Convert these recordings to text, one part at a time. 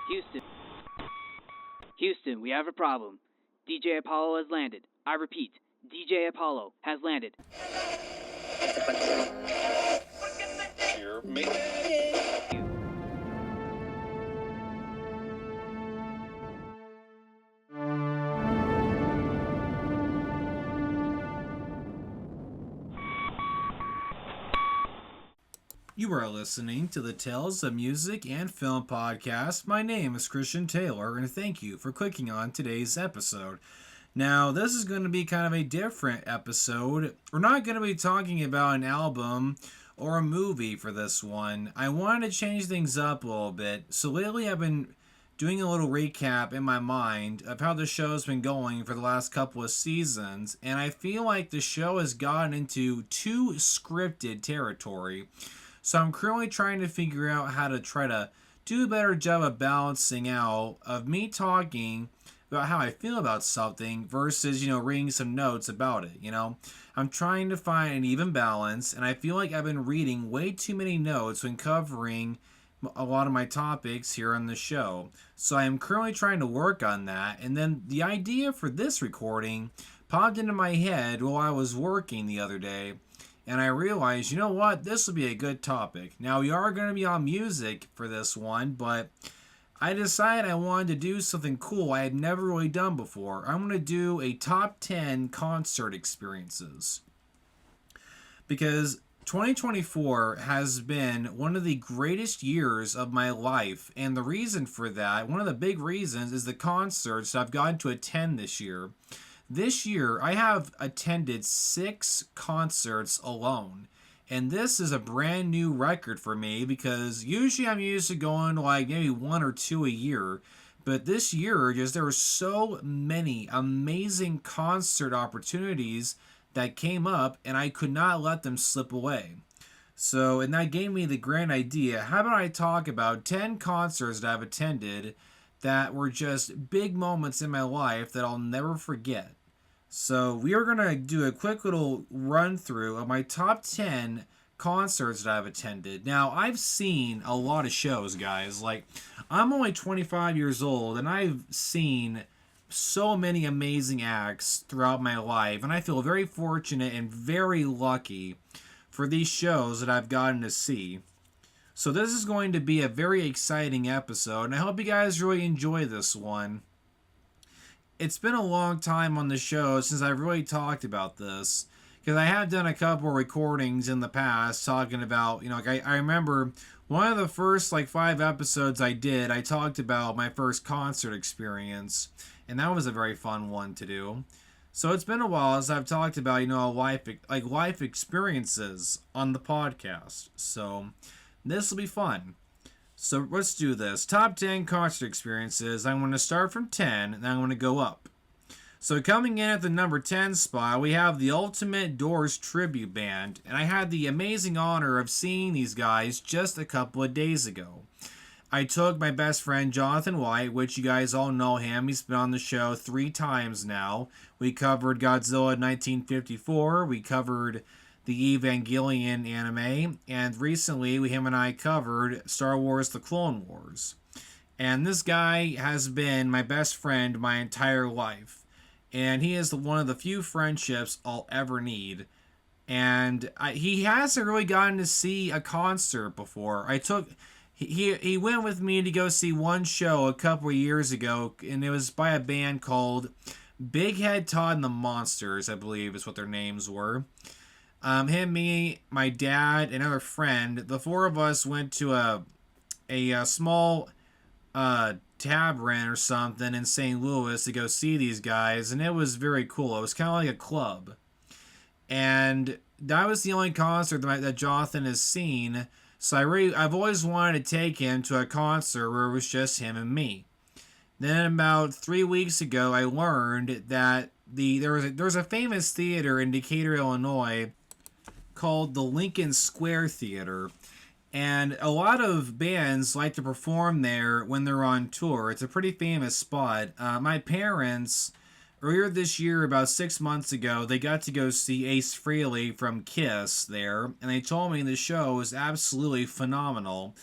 Houston. Houston, we have a problem. DJ Apollo has landed. I repeat, DJ Apollo has landed. Hear me? You are listening to the Tales of Music and Film podcast. My name is Christian Taylor, and thank you for clicking on today's episode. Now, this is going to be kind of a different episode. We're not going to be talking about an album or a movie for this one. I wanted to change things up a little bit. So lately I've been doing a little recap in my mind of how the show's been going for the last couple of seasons, and I feel like the show has gotten into too scripted territory. So I'm currently trying to figure out how to try to do a better job of balancing out of me talking about how I feel about something versus, reading some notes about it, I'm trying to find an even balance, and I feel like I've been reading way too many notes when covering a lot of my topics here on the show. So I am currently trying to work on that, and then the idea for this recording popped into my head while I was working the other day. And I realized, you know what, this will be a good topic. Now, we are going to be on music for this one, but I decided I wanted to do something cool I had never really done before. I'm going to do a top 10 concert experiences. Because 2024 has been one of the greatest years of my life. And the reason for that, one of the big reasons, is the concerts that I've gotten to attend this year. This year, I have attended 6 concerts alone, and this is a brand new record for me because usually I'm used to going like maybe 1 or 2 a year, but this year, there were so many amazing concert opportunities that came up, and I could not let them slip away. So, and that gave me the grand idea, how about I talk about 10 concerts that I've attended that were just big moments in my life that I'll never forget. So we are going to do a quick little run through of my top 10 concerts that I've attended. Now, I've seen a lot of shows, guys. Like, I'm only 25 years old, and I've seen so many amazing acts throughout my life, and I feel very fortunate and very lucky for these shows that I've gotten to see. So this is going to be a very exciting episode, and I hope you guys really enjoy this one. It's been a long time on the show since I've really talked about this, because I have done a couple recordings in the past talking about, I remember one of the first 5 episodes I did, I talked about my first concert experience, and that was a very fun one to do. So it's been a while as I've talked about, life experiences on the podcast. So this will be fun. So let's do this. Top 10 concert experiences. I'm going to start from 10, and I'm going to go up. So coming in at the number 10 spot, we have the Ultimate Doors Tribute Band. And I had the amazing honor of seeing these guys just a couple of days ago. I took my best friend Jonathan White, which you guys all know him. He's been on the show 3 times now. We covered Godzilla 1954. We covered the Evangelion anime, and recently him and I covered Star Wars The Clone Wars. And this guy has been my best friend my entire life, and he is one of the few friendships I'll ever need. And he hasn't really gotten to see a concert before. He went with me to go see one show a couple of years ago, and it was by a band called Big Head Todd and the Monsters, I believe is what their names were. Him, me, my dad, and another friend, the 4 of us went to a small tavern or something in St. Louis to go see these guys, and it was very cool. It was kind of like a club. And that was the only concert that Jonathan has seen, so I've always wanted to take him to a concert where it was just him and me. Then about 3 weeks ago, I learned that there was a famous theater in Decatur, Illinois, called the Lincoln Square Theater, and a lot of bands like to perform there when they're on tour. It's a pretty famous spot. My parents, earlier this year, about 6 months ago, they got to go see Ace Frehley from Kiss there, and they told me the show was absolutely phenomenal.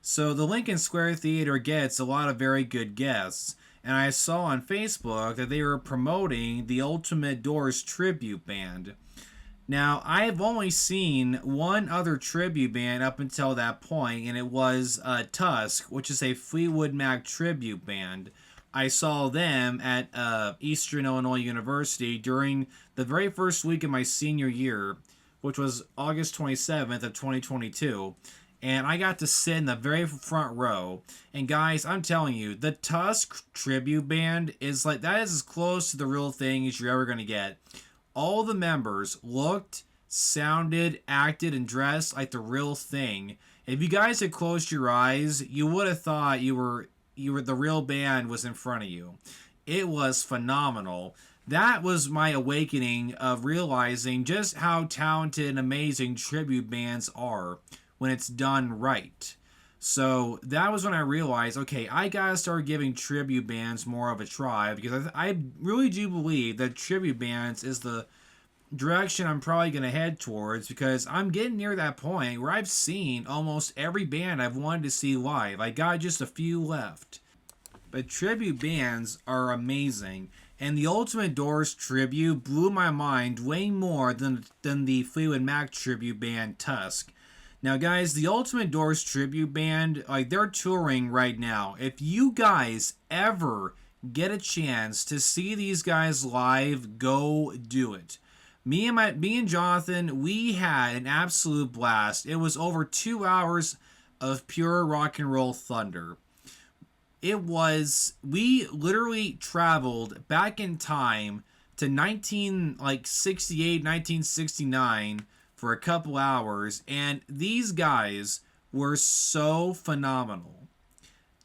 So the Lincoln Square Theater gets a lot of very good guests, and I saw on Facebook that they were promoting the Ultimate Doors tribute band. Now, I've only seen one other tribute band up until that point, and it was Tusk, which is a Fleetwood Mac tribute band. I saw them at Eastern Illinois University during the very first week of my senior year, which was August 27th of 2022. And I got to sit in the very front row. And guys, I'm telling you, the Tusk tribute band is like, that is as close to the real thing as you're ever going to get. All the members looked, sounded, acted, and dressed like the real thing. If you guys had closed your eyes, you would have thought you were the real band was in front of you. It was phenomenal. That was my awakening of realizing just how talented and amazing tribute bands are when it's done right. So that was when I realized, okay, I gotta start giving tribute bands more of a try, because I really do believe that tribute bands is the direction I'm probably gonna head towards, because I'm getting near that point where I've seen almost every band I've wanted to see live. I got just a few left. But tribute bands are amazing, and the Ultimate Doors tribute blew my mind way more than the Fleetwood Mac tribute band Tusk. Now, guys, the Ultimate Doors tribute band, like, they're touring right now. If you guys ever get a chance to see these guys live, go do it. Me and Jonathan, we had an absolute blast. It was over 2 hours of pure rock and roll thunder. We literally traveled back in time to 1968, 1969 for a couple hours, and these guys were so phenomenal.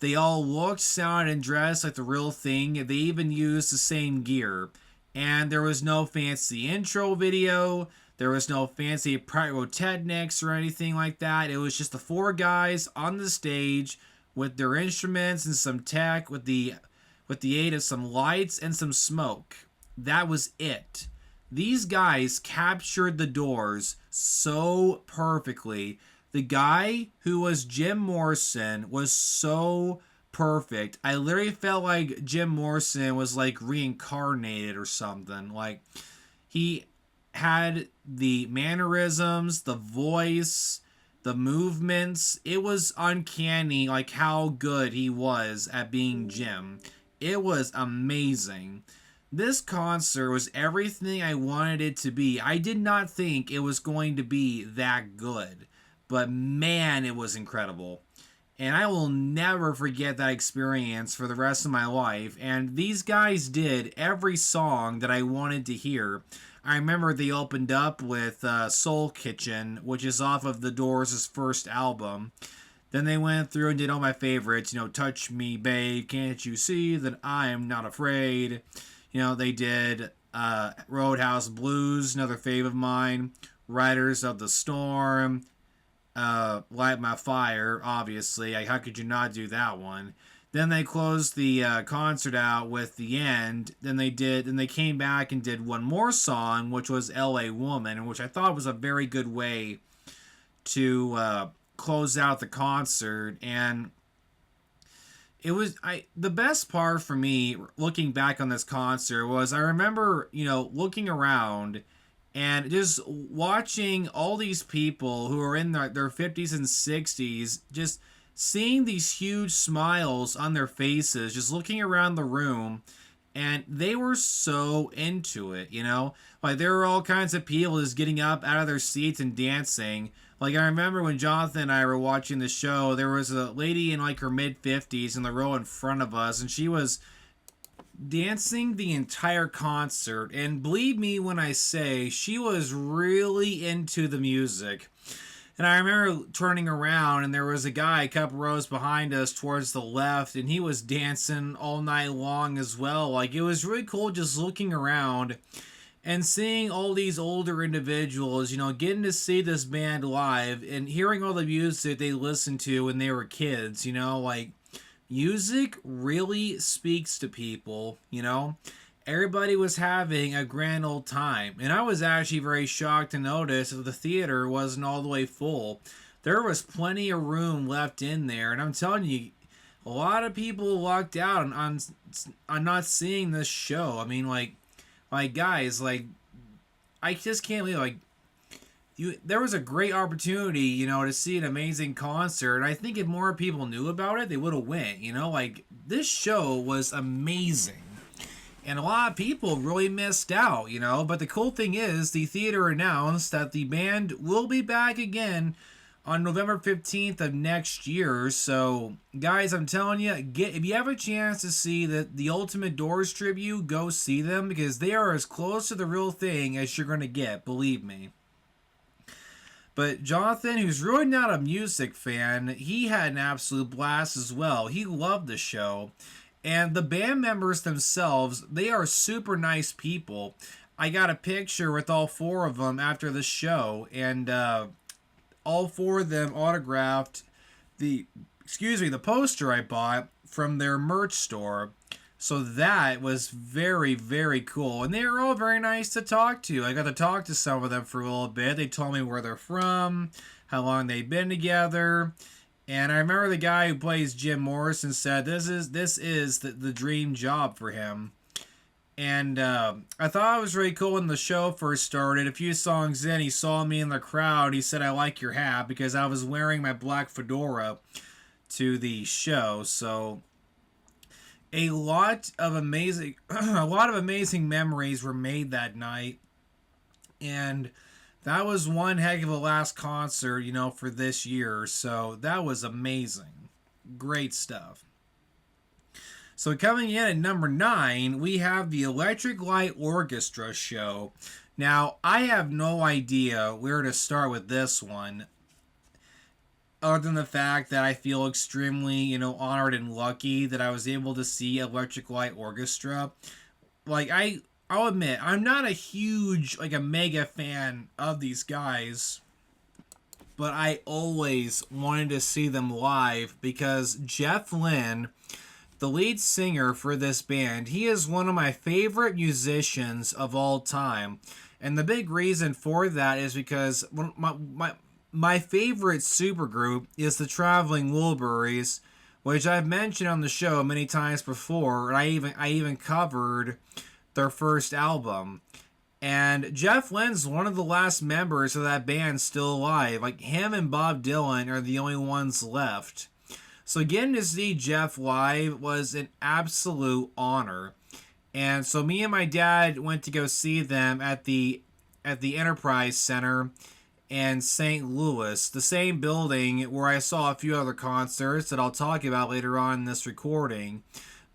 They all looked, sounded, and dressed like the real thing. They even used the same gear. And there was no fancy intro video. There was no fancy pyrotechnics or anything like that. It was just the four guys on the stage with their instruments and some tech, with the aid of some lights and some smoke. That was it. These guys captured the Doors so perfectly. The guy who was Jim Morrison was so perfect. I literally felt like Jim Morrison was like reincarnated or something. Like, he had the mannerisms, the voice, the movements. It was uncanny, like, how good he was at being Jim. It was amazing. This concert was everything I wanted it to be. I did not think it was going to be that good, but man, it was incredible. And I will never forget that experience for the rest of my life. And these guys did every song that I wanted to hear. I remember they opened up with Soul Kitchen, which is off of The Doors' first album. Then they went through and did all my favorites. Touch Me Babe, Can't You See That I Am Not Afraid. They did Roadhouse Blues, another fave of mine. Riders of the Storm. Light My Fire, obviously. How could you not do that one? Then they closed the concert out with The End. Then they came back and did one more song, which was L.A. Woman, which I thought was a very good way to close out the concert. And it was the best part for me, looking back on this concert, was I remember, looking around and just watching all these people who are in their 50s and 60s, just seeing these huge smiles on their faces, just looking around the room, and they were so into it, Like, there were all kinds of people just getting up out of their seats and dancing. Like, I remember when Jonathan and I were watching the show, there was a lady in, her mid-50s in the row in front of us, and she was dancing the entire concert. And believe me when I say, she was really into the music. And I remember turning around, and there was a guy a couple rows behind us towards the left, and he was dancing all night long as well. Like, it was really cool just looking around and seeing all these older individuals, getting to see this band live and hearing all the music they listened to when they were kids, music really speaks to people, Everybody was having a grand old time. And I was actually very shocked to notice that the theater wasn't all the way full. there was plenty of room left in there, and I'm telling you, a lot of people lucked out on not seeing this show. I mean, like guys, like I just can't believe there was a great opportunity, to see an amazing concert. And I think if more people knew about it, they would have went. Like this show was amazing. And a lot of people really missed out, But the cool thing is, the theater announced that the band will be back again on November 15th of next year. So, guys, I'm telling you, if you have a chance to see the Ultimate Doors tribute, go see them, because they are as close to the real thing as you're going to get, believe me. But Jonathan, who's really not a music fan, he had an absolute blast as well. He loved the show. And the band members themselves, they are super nice people. I got a picture with all four of them after the show, and all four of them autographed the poster I bought from their merch store. So that was very, very cool. And they were all very nice to talk to. I got to talk to some of them for a little bit. They told me where they're from, how long they've been together. And I remember the guy who plays Jim Morrison said this is the dream job for him. And I thought it was really cool when the show first started. A few songs in, he saw me in the crowd. He said, "I like your hat," because I was wearing my black fedora to the show. So a lot of amazing memories were made that night. And that was one heck of a last concert, for this year. So that was amazing. Great stuff. So coming in at number 9, we have the Electric Light Orchestra show. Now, I have no idea where to start with this one, other than the fact that I feel extremely, honored and lucky that I was able to see Electric Light Orchestra. I'll admit, I'm not a huge, a mega fan of these guys, but I always wanted to see them live because Jeff Lynne, the lead singer for this band, he is one of my favorite musicians of all time. And the big reason for that is because my favorite supergroup is the Traveling Wilburys, which I've mentioned on the show many times before, and I even covered their first album. And Jeff Lynne's one of the last members of that band still alive. Him and Bob Dylan are the only ones left. So getting to see Jeff live was an absolute honor. And so me and my dad went to go see them at the Enterprise Center in St. Louis, the same building where I saw a few other concerts that I'll talk about later on in this recording.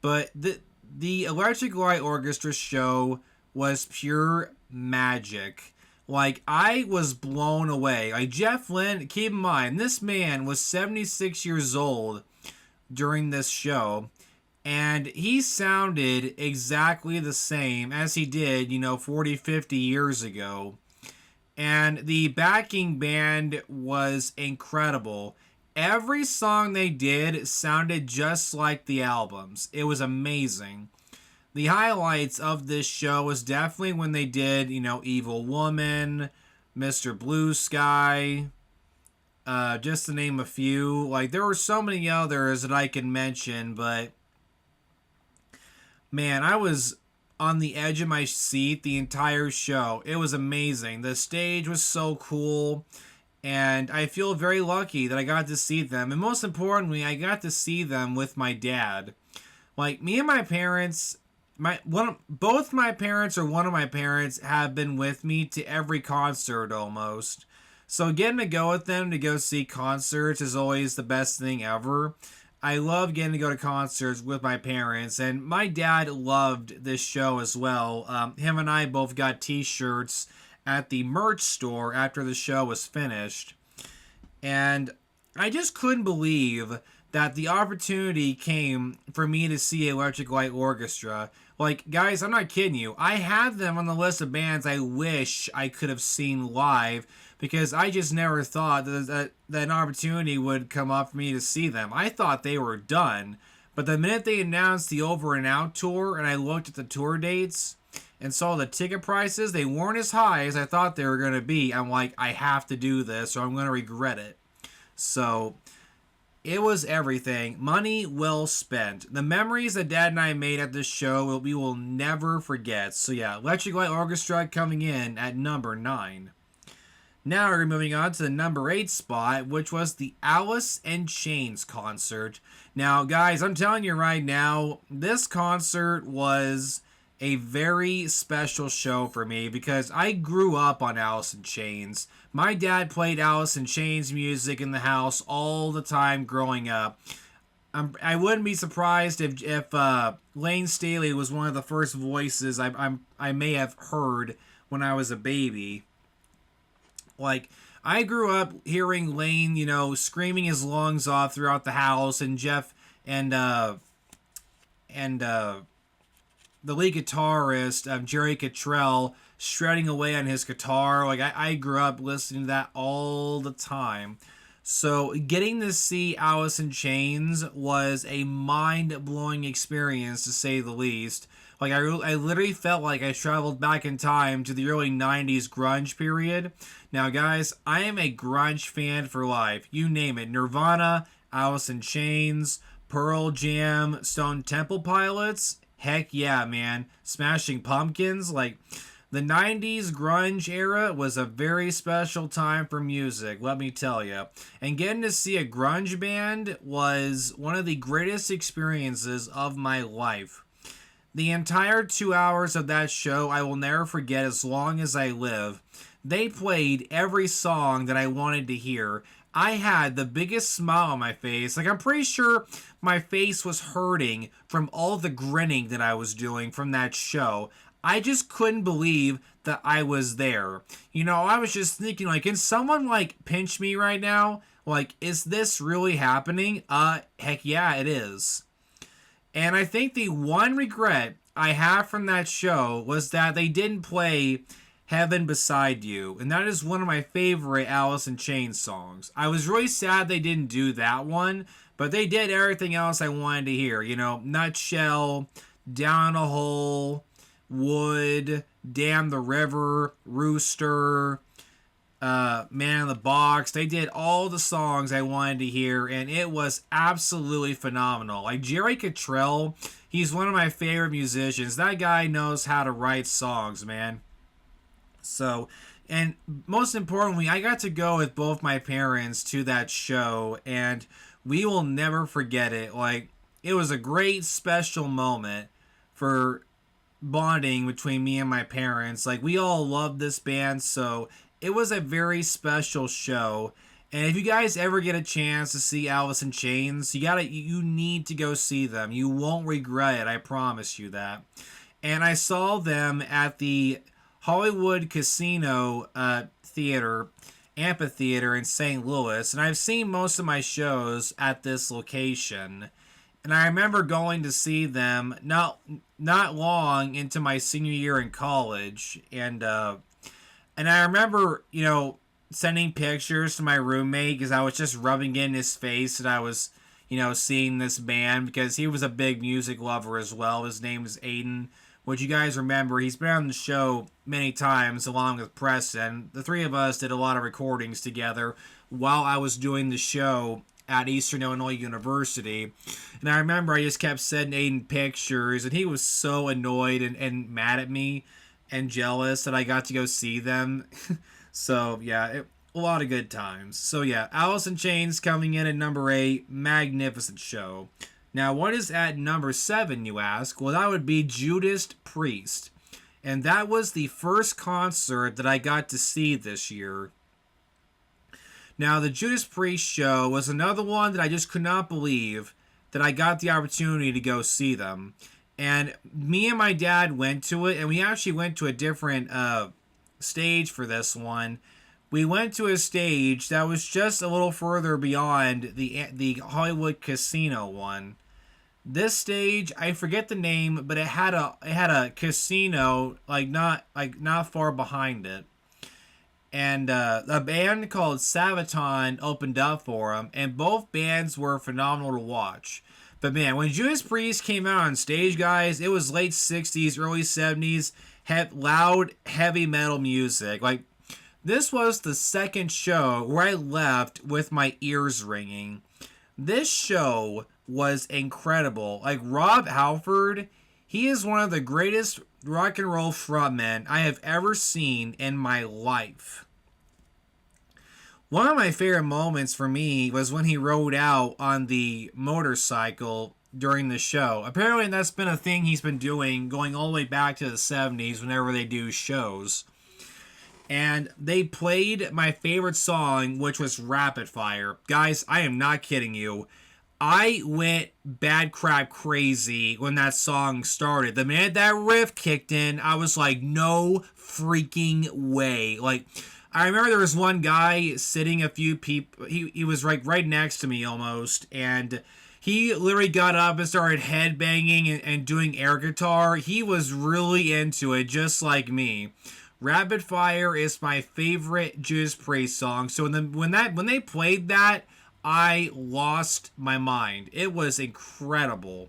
But the Electric Light Orchestra show was pure magic. I was blown away. Jeff Lynne, keep in mind, this man was 76 years old during this show, and he sounded exactly the same as he did, 40, 50 years ago. And the backing band was incredible. Every song they did sounded just like the albums. It was amazing. The highlights of this show was definitely when they did, Evil Woman, Mr. Blue Sky, just to name a few. There were so many others that I can mention, but man, I was on the edge of my seat the entire show. It was amazing. The stage was so cool, and I feel very lucky that I got to see them. And most importantly, I got to see them with my dad. Me and my parents, both my parents or one of my parents have been with me to every concert almost. So getting to go with them to go see concerts is always the best thing ever. I love getting to go to concerts with my parents, and my dad loved this show as well. Him and I both got t-shirts at the merch store after the show was finished. And I just couldn't believe that the opportunity came for me to see Electric Light Orchestra. Guys, I'm not kidding you. I had them on the list of bands I wish I could have seen live, because I just never thought that an opportunity would come up for me to see them. I thought they were done. But the minute they announced the Over and Out tour, and I looked at the tour dates and saw the ticket prices, they weren't as high as I thought they were going to be. I'm like, I have to do this, or I'm going to regret it. So it was everything. Money well spent. The memories that Dad and I made at this show, we will never forget. So yeah, Electric Light Orchestra coming in at number 9. Now we're moving on to the number 8 spot, which was the Alice in Chains concert. Now, guys, I'm telling you right now, this concert was a very special show for me because I grew up on Alice in Chains. My dad played Alice in Chains music in the house all the time growing up. I wouldn't be surprised if Lane Staley was one of the first voices I may have heard when I was a baby. Like, I grew up hearing Lane, screaming his lungs off throughout the house, and Jeff and the lead guitarist, Jerry Cottrell, shredding away on his guitar. Like, I grew up listening to that all the time. So getting to see Alice in Chains was a mind-blowing experience, to say the least. Like, I literally felt like I traveled back in time to the early 90s grunge period. Now, guys, I am a grunge fan for life. You name it. Nirvana, Alice in Chains, Pearl Jam, Stone Temple Pilots. Heck yeah, man. Smashing Pumpkins. Like, the 90s grunge era was a very special time for music, let me tell you. And getting to see a grunge band was one of the greatest experiences of my life. The entire 2 hours of that show I will never forget as long as I live. They played every song that I wanted to hear. I had the biggest smile on my face. Like, I'm pretty sure my face was hurting from all the grinning that I was doing from that show. I just couldn't believe that I was there. I was just thinking, like, can someone, like, pinch me right now? Like, is this really happening? Heck yeah, it is. And I think the one regret I have from that show was that they didn't play Heaven Beside You. And that is one of my favorite Alice in Chains songs. I was really sad they didn't do that one, but they did everything else I wanted to hear. Nutshell, Down a Hole, Wood, Damn the River, Rooster, Man in the Box. They did all the songs I wanted to hear, and it was absolutely phenomenal. Like, Jerry Cottrell, he's one of my favorite musicians. That guy knows how to write songs, man. So, and most importantly, I got to go with both my parents to that show, and we will never forget it. Like, it was a great special moment for bonding between me and my parents. Like, we all loved this band, so it was a very special show. And if you guys ever get a chance to see Alice in Chains, you need to go see them. You won't regret it, I promise you that. And I saw them at the Hollywood Casino Amphitheater in St. Louis, and I've seen most of my shows at this location. And I remember going to see them not long into my senior year in college, and I remember sending pictures to my roommate because I was just rubbing it in his face that I was seeing this band, because he was a big music lover as well. His name is Aiden, which you guys remember. He's been on the show many times along with Preston. The three of us did a lot of recordings together while I was doing the show at Eastern Illinois University. And I remember I just kept sending Aiden pictures, and he was so annoyed and mad at me and jealous that I got to go see them. So, yeah, a lot of good times. So, yeah, Alice in Chains coming in at number 8. Magnificent show. Now, what is at number 7, you ask? Well, that would be Judas Priest. And that was the first concert that I got to see this year. Now, the Judas Priest show was another one that I just could not believe that I got the opportunity to go see them. And me and my dad went to it, and we actually went to a different stage for this one. We went to a stage that was just a little further beyond the Hollywood Casino one. This stage, I forget the name, but it had a casino not far behind it. And a band called Sabaton opened up for them, and both bands were phenomenal to watch. But man, when Judas Priest came out on stage, guys, it was late 60s, early 70s, loud, heavy metal music. Like, this was the second show where I left with my ears ringing. This show was incredible. Like, Rob Halford, he is one of the greatest rock and roll frontmen I have ever seen in my life. One of my favorite moments for me was when he rode out on the motorcycle during the show. Apparently that's been a thing he's been doing going all the way back to the 70s whenever they do shows. And they played my favorite song, which was Rapid Fire. Guys, I am not kidding you. I went bad crap crazy when that song started. The minute that riff kicked in, I was like, no freaking way. Like, I remember there was one guy sitting a few people, he was like right next to me almost, and he literally got up and started headbanging and doing air guitar. He was really into it, just like me. Rapid Fire is my favorite Judas Priest song. So when they played that, I lost my mind. It was incredible.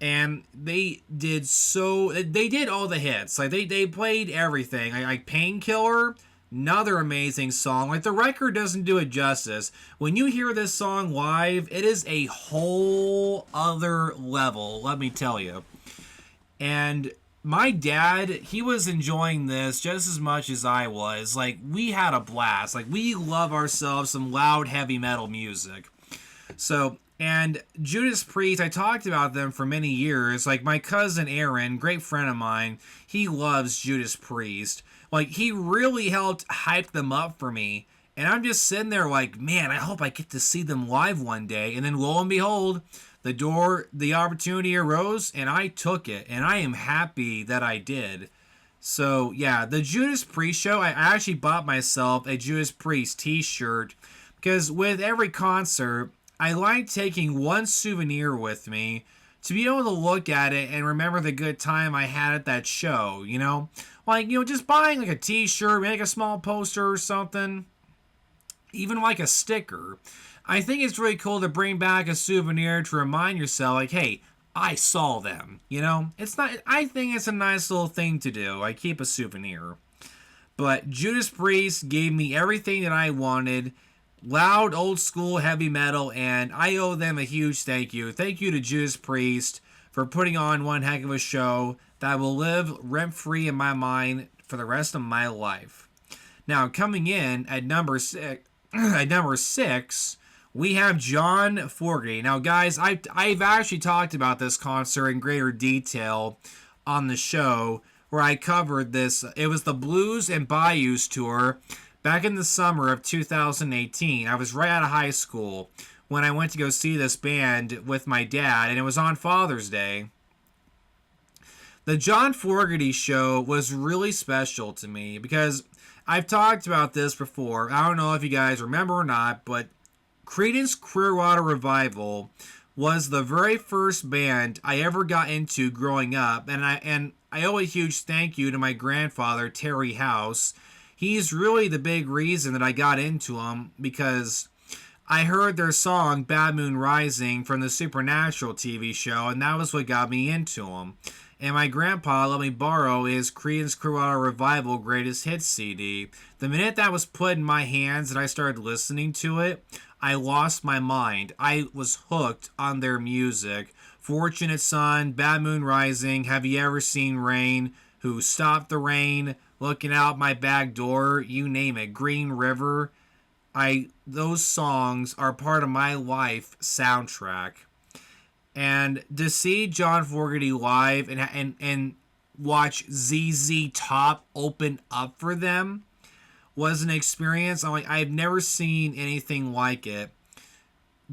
And they did all the hits. Like they played everything. Like Painkiller, another amazing song. Like, the record doesn't do it justice. When you hear this song live, it is a whole other level, let me tell you. And my dad, he was enjoying this just as much as I was. Like, we had a blast. Like, we love ourselves some loud, heavy metal music. So, and Judas Priest, I talked about them for many years. Like, my cousin Aaron, great friend of mine, he loves Judas Priest. Like, he really helped hype them up for me. And I'm just sitting there like, man, I hope I get to see them live one day. And then lo and behold, the opportunity arose, and I took it, and I am happy that I did. So, yeah, the Judas Priest show, I actually bought myself a Judas Priest t-shirt, because with every concert, I like taking one souvenir with me to be able to look at it and remember the good time I had at that show, you know? Like, just buying like a t-shirt, make a small poster or something, even like a sticker. I think it's really cool to bring back a souvenir to remind yourself, like, hey, I saw them, I think it's a nice little thing to do. I keep a souvenir. But Judas Priest gave me everything that I wanted. Loud, old school, heavy metal, and I owe them a huge thank you. Thank you to Judas Priest for putting on one heck of a show that will live rent-free in my mind for the rest of my life. Now, coming in at number 6, we have John Fogerty. Now, guys, I've actually talked about this concert in greater detail on the show where I covered this. It was the Blues and Bayous tour back in the summer of 2018. I was right out of high school when I went to go see this band with my dad, and it was on Father's Day. The John Fogerty show was really special to me because I've talked about this before. I don't know if you guys remember or not, but Creedence Clearwater Revival was the very first band I ever got into growing up, and I owe a huge thank you to my grandfather, Terry House. He's really the big reason that I got into them, because I heard their song Bad Moon Rising from the Supernatural TV show, and that was what got me into them. And my grandpa let me borrow his Creedence Clearwater Revival Greatest Hits CD. The minute that was put in my hands and I started listening to it, I lost my mind. I was hooked on their music. Fortunate Son, Bad Moon Rising, Have You Ever Seen Rain, Who Stopped the Rain, Looking Out My Back Door, you name it, Green River. Those songs are part of my life soundtrack. And to see John Fogerty live and watch ZZ Top open up for them was an experience I've never seen anything like it.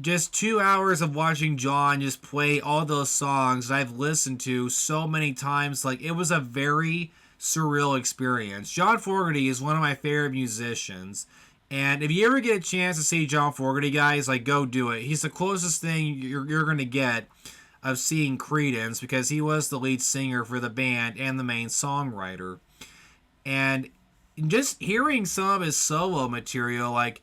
Just 2 hours of watching John just play all those songs that I've listened to so many times. Like, it was a very surreal experience. John Fogerty is one of my favorite musicians. And if you ever get a chance to see John Fogerty, guys, go do it. He's the closest thing you're going to get of seeing Creedence, because he was the lead singer for the band and the main songwriter. And just hearing some of his solo material, like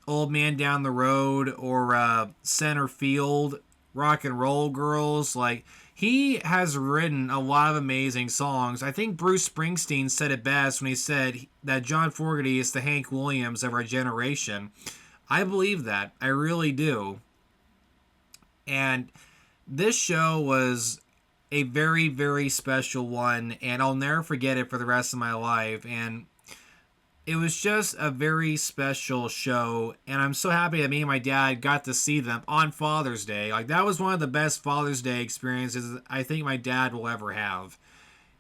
Old Man Down the Road or Center Field, Rock and Roll Girls. Like, he has written a lot of amazing songs. I think Bruce Springsteen said it best when he said that John Fogerty is the Hank Williams of our generation. I believe that. I really do. And this show was a very, very special one, and I'll never forget it for the rest of my life. And it was just a very special show, and I'm so happy that me and my dad got to see them on Father's Day. Like, that was one of the best Father's Day experiences I think my dad will ever have.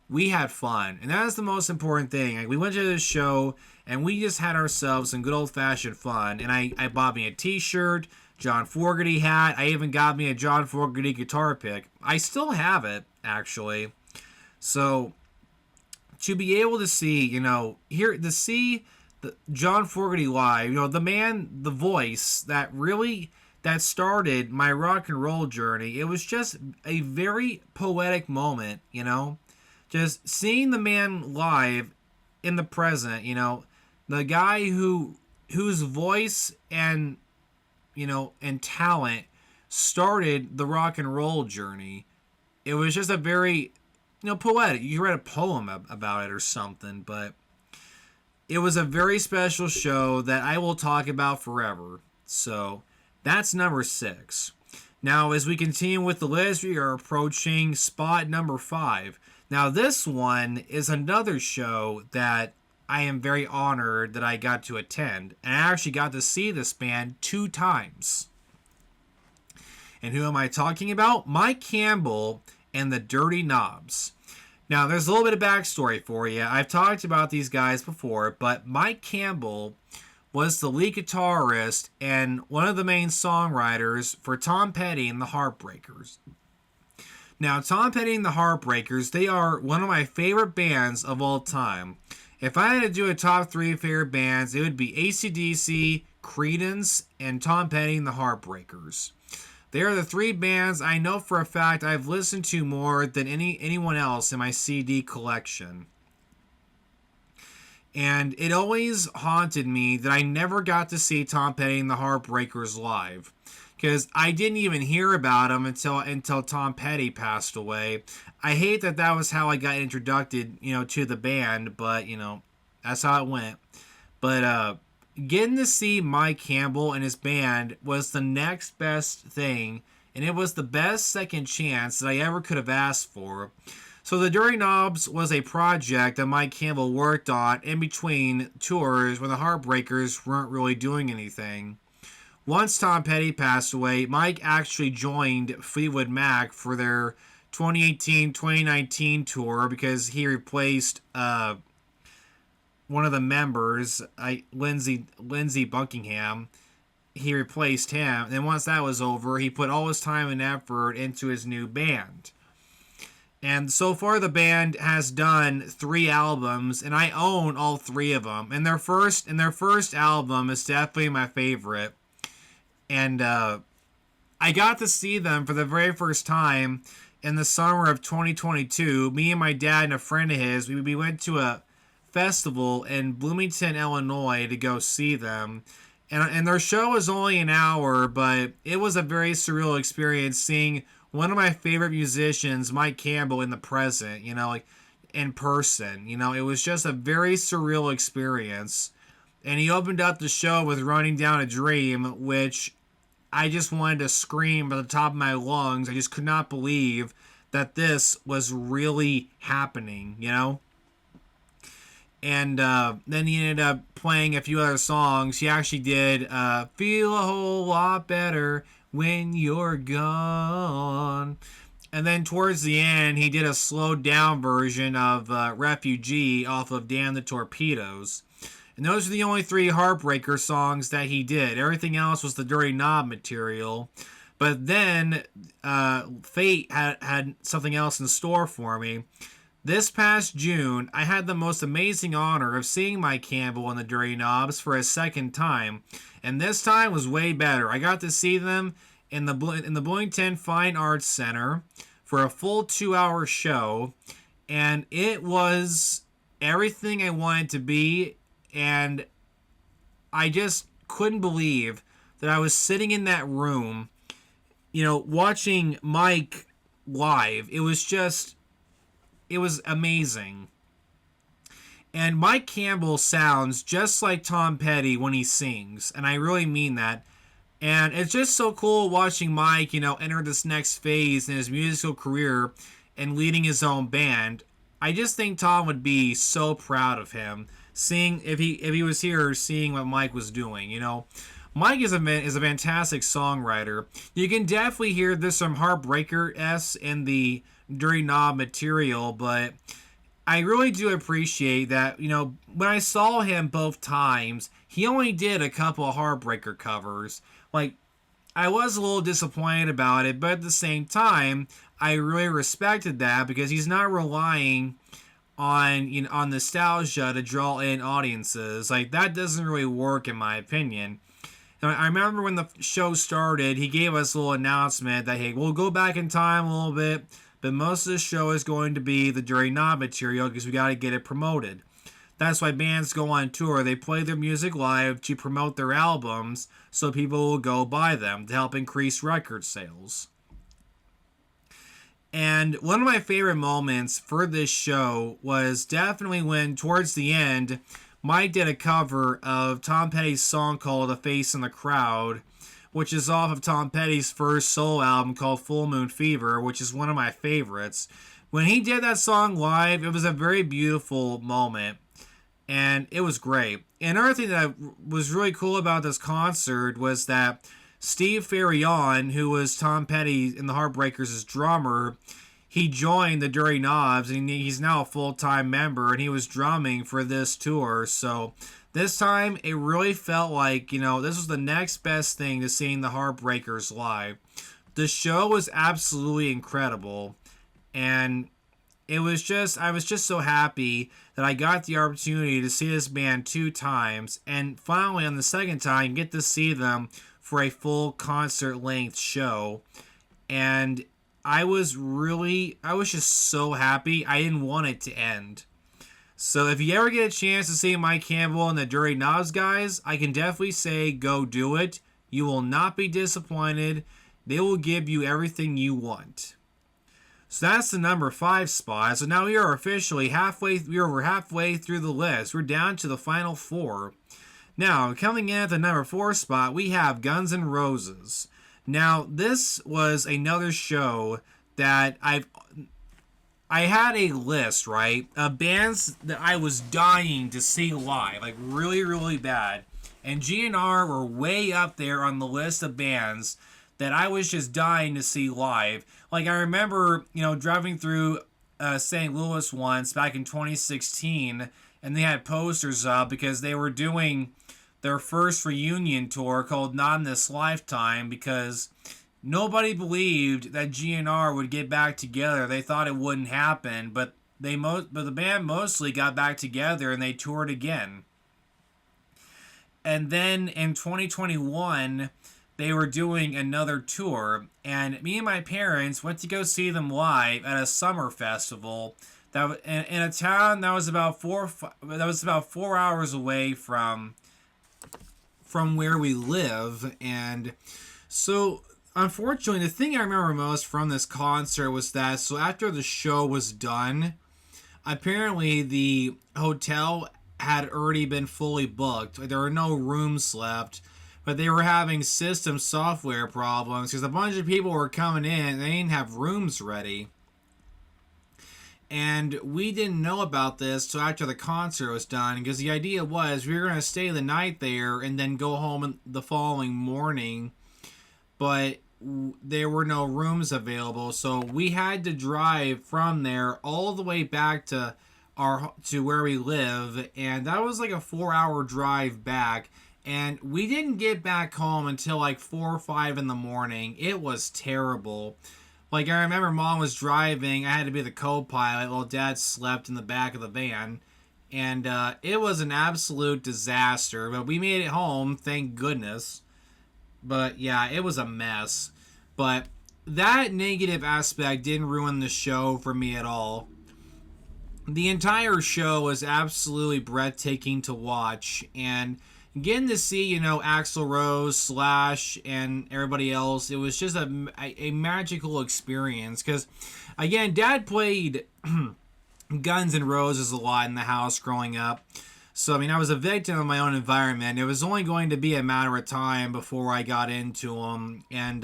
We had fun, and that is the most important thing. Like, we went to this show, and we just had ourselves some good old-fashioned fun, and I bought me a t-shirt, John Fogerty hat. I even got me a John Fogerty guitar pick. I still have it, actually. So, to be able to see, to see the John Fogerty live, the man, the voice that started my rock and roll journey, it was just a very poetic moment, Just seeing the man live in the present, the guy whose voice and talent started the rock and roll journey. It was just a very, poetic. You read a poem about it or something, but it was a very special show that I will talk about forever. So that's number 6. Now, as we continue with the list, we are approaching spot number 5. Now, this one is another show that I am very honored that I got to attend. And I actually got to see this band 2 times. And who am I talking about? Mike Campbell and the Dirty Knobs. Now, there's a little bit of backstory for you. I've talked about these guys before, but Mike Campbell was the lead guitarist and one of the main songwriters for Tom Petty and the Heartbreakers. Now, Tom Petty and the Heartbreakers, they are one of my favorite bands of all time. If I had to do a top 3 favorite bands, it would be AC/DC, Creedence, and Tom Petty and the Heartbreakers. They are the 3 bands I know for a fact I've listened to more than anyone else in my CD collection. And it always haunted me that I never got to see Tom Petty and the Heartbreakers live. Because I didn't even hear about them until Tom Petty passed away. I hate that was how I got introduced, to the band, but, that's how it went. But, getting to see Mike Campbell and his band was the next best thing, and it was the best second chance that I ever could have asked for. So the Dirty Knobs was a project that Mike Campbell worked on in between tours when the Heartbreakers weren't really doing anything. Once Tom Petty passed away, Mike actually joined Fleetwood Mac for their 2018-2019 tour because he replaced one of the members, Lindsey Buckingham. He replaced him. And then once that was over, he put all his time and effort into his new band. And so far the band has done 3 albums, and I own all 3 of them. And their first album is definitely my favorite. And I got to see them for the very first time in the summer of 2022. Me and my dad and a friend of his, we went to a festival in Bloomington, Illinois to go see them. And their show was only an hour, but it was a very surreal experience seeing one of my favorite musicians, Mike Campbell, in the present, in person. It was just a very surreal experience. And he opened up the show with Running Down a Dream, which I just wanted to scream at the top of my lungs. I just could not believe that this was really happening, And then he ended up playing a few other songs. He actually did Feel a Whole Lot Better When You're Gone. And then towards the end, he did a slowed down version of Refugee off of Damn the Torpedoes. And those are the only 3 Heartbreaker songs that he did. Everything else was the Dirty Knob material. But then fate had something else in store for me. This past June, I had the most amazing honor of seeing Mike Campbell and the Dirty Knobs for a second time. And this time was way better. I got to see them in the Bloomington Fine Arts Center for a full 2-hour show. And it was everything I wanted to be. And I just couldn't believe that I was sitting in that room, watching Mike live, it was amazing. And Mike Campbell sounds just like Tom Petty when he sings, and I really mean that. And it's just so cool watching Mike, enter this next phase in his musical career and leading his own band. I just think Tom would be so proud of him, seeing if he was here, seeing what Mike was doing. Mike is a fantastic songwriter. You can definitely hear there's some Heartbreaker-esque in the Dirty Knob material, but I really do appreciate that, when I saw him both times, he only did a couple of Heartbreaker covers. I was a little disappointed about it, but at the same time, I really respected that because he's not relying on on nostalgia to draw in audiences. That doesn't really work in my opinion. I remember when the show started, he gave us a little announcement that, hey, we'll go back in time a little bit, but most of the show is going to be the Dirty Knob material because we got to get it promoted. That's why bands go on tour. They play their music live to promote their albums so people will go buy them to help increase record sales. And one of my favorite moments for this show was definitely when, towards the end, Mike did a cover of Tom Petty's song called A Face in the Crowd, which is off of Tom Petty's first solo album called Full Moon Fever, which is one of my favorites. When he did that song live, it was a very beautiful moment, and it was great. Another thing that was really cool about this concert was that Steve Ferrion, who was Tom Petty in the Heartbreakers' drummer, he joined the Dirty Knobs, and he's now a full-time member, and he was drumming for this tour. So this time, it really felt like, this was the next best thing to seeing the Heartbreakers live. The show was absolutely incredible, and I was just so happy that I got the opportunity to see this band 2 times, and finally on the second time, get to see them for a full concert-length show. And I was just so happy. I didn't want it to end. So if you ever get a chance to see Mike Campbell and the Dirty Knobs guys, I can definitely say go do it. You will not be disappointed. They will give you everything you want. So that's the number 5 spot. So now we are officially halfway through the list. We're down to the final 4. Now, coming in at the number 4 spot, we have Guns N' Roses. Now, this was another show that I had a list, right, of bands that I was dying to see live, really, really bad. And GNR were way up there on the list of bands that I was just dying to see live. I remember, driving through St. Louis once back in 2016, and they had posters up because they were doing their first reunion tour called Not in This Lifetime, because nobody believed that GNR would get back together. They thought it wouldn't happen, but the band mostly got back together and they toured again. And then in 2021, they were doing another tour, and me and my parents went to go see them live at a summer festival that in a town that was about 4 hours away from where we live. And so unfortunately, the thing I remember most from this concert was that, so after the show was done, apparently the hotel had already been fully booked. There were no rooms left, but they were having system software problems because a bunch of people were coming in and they didn't have rooms ready. And we didn't know about this till after the concert was done, because the idea was we were going to stay the night there and then go home the following morning, but there were no rooms available, so we had to drive from there all the way back to where we live, and that was like a 4-hour drive back, and we didn't get back home until 4 or 5 in the morning. It was terrible. I remember Mom was driving. I had to be the co-pilot while Dad slept in the back of the van. And it was an absolute disaster. But we made it home, thank goodness. But yeah, it was a mess. But that negative aspect didn't ruin the show for me at all. The entire show was absolutely breathtaking to watch. And, getting to see, Axl Rose, Slash, and everybody else, it was just a magical experience. Because, again, Dad played Guns N' Roses a lot in the house growing up. So, I was a victim of my own environment. It was only going to be a matter of time before I got into them. And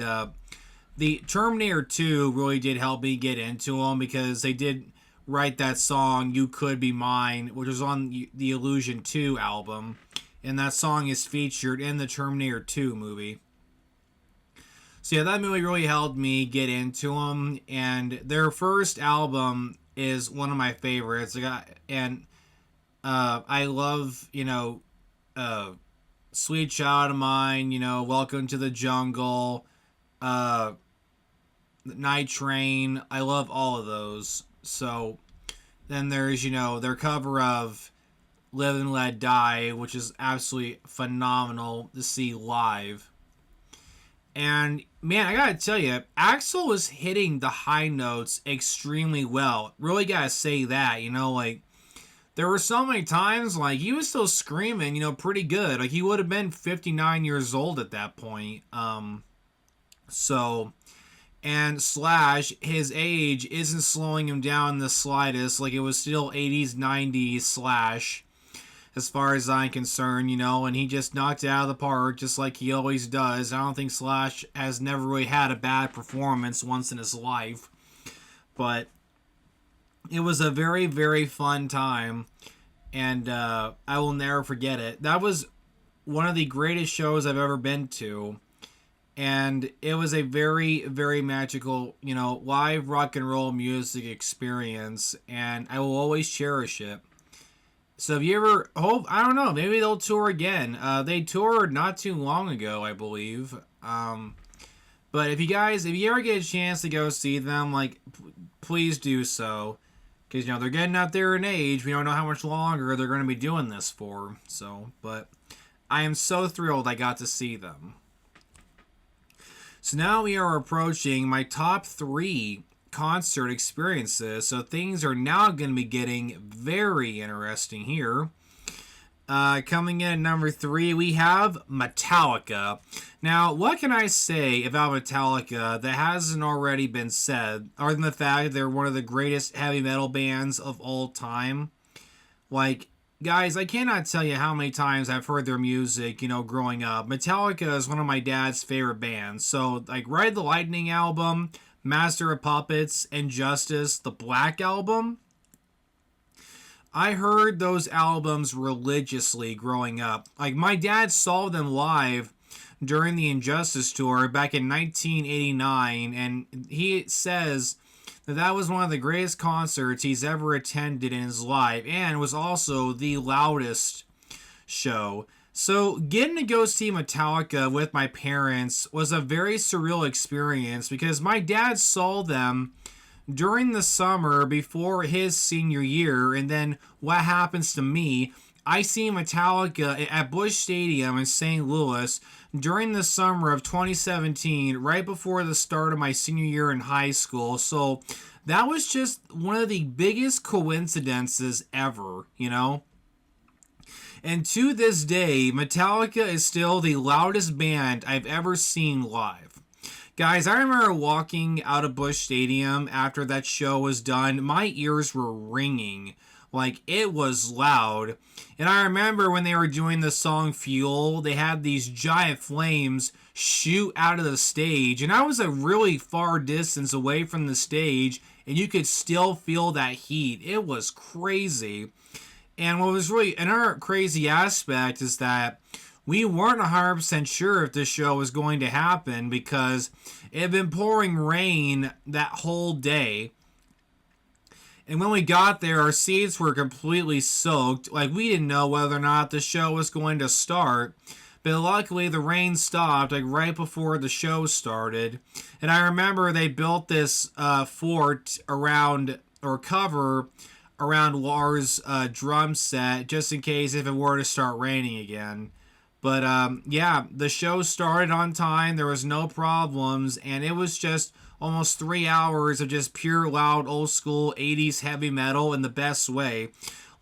the Terminator 2 really did help me get into them, because they did write that song, You Could Be Mine, which was on the Illusion 2 album. And that song is featured in the Terminator 2 movie. So yeah, that movie really helped me get into them. And their first album is one of my favorites. I love, Sweet Child of Mine, Welcome to the Jungle, Night Train. I love all of those. So then there's, their cover of Live and Let Die, which is absolutely phenomenal to see live. And man, I gotta tell you, Axl was hitting the high notes extremely well. Really gotta say that, there were so many times, he was still screaming, pretty good. He would have been 59 years old at that point. And Slash, his age isn't slowing him down the slightest. It was still 80s, 90s Slash, as far as I'm concerned, and he just knocked it out of the park just like he always does. I don't think Slash has never really had a bad performance once in his life. But it was a very, very fun time, and I will never forget it. That was one of the greatest shows I've ever been to, and it was a very, very magical, live rock and roll music experience, and I will always cherish it. So if you ever I don't know, maybe they'll tour again. They toured not too long ago, I believe. But if you ever get a chance to go see them, please do so. Because, they're getting out there in age. We don't know how much longer they're going to be doing this for. But I am so thrilled I got to see them. So now we are approaching my top 3 concert experiences. So things are now going to be getting very interesting here. Coming in at number 3, we have Metallica. Now, what can I say about Metallica that hasn't already been said, other than the fact that they're one of the greatest heavy metal bands of all time? Guys, I cannot tell you how many times I've heard their music, growing up. Metallica is one of my dad's favorite bands. So, Ride the Lightning album, Master of Puppets, Injustice, the Black Album. I heard those albums religiously growing up. My dad saw them live during the Injustice tour back in 1989, and he says that was one of the greatest concerts he's ever attended in his life, and was also the loudest show. So getting to go see Metallica with my parents was a very surreal experience, because my dad saw them during the summer before his senior year, and then what happens to me, I see Metallica at Busch Stadium in St. Louis during the summer of 2017, right before the start of my senior year in high school. So that was just one of the biggest coincidences ever, And to this day, Metallica is still the loudest band I've ever seen live. Guys, I remember walking out of Busch Stadium after that show was done. My ears were ringing. It was loud. And I remember when they were doing the song Fuel, they had these giant flames shoot out of the stage. And I was a really far distance away from the stage, and you could still feel that heat. It was crazy. And what was really another crazy aspect is that we weren't 100% sure if this show was going to happen, because it had been pouring rain that whole day. And when we got there, our seats were completely soaked. We didn't know whether or not the show was going to start. But luckily, the rain stopped right before the show started. And I remember they built this fort around, or cover around Lars' drum set, just in case if it were to start raining again. But yeah, the show started on time. There was no problems, and it was just almost 3 hours of just pure loud old school 80s heavy metal in the best way.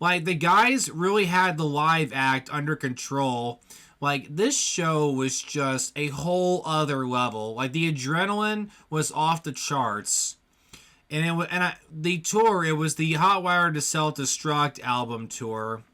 Like, the guys really had the live act under control. Like, this show was just a whole other level. Like, the adrenaline was off the charts. And the tour, it was the Hotwire to Self-Destruct album tour.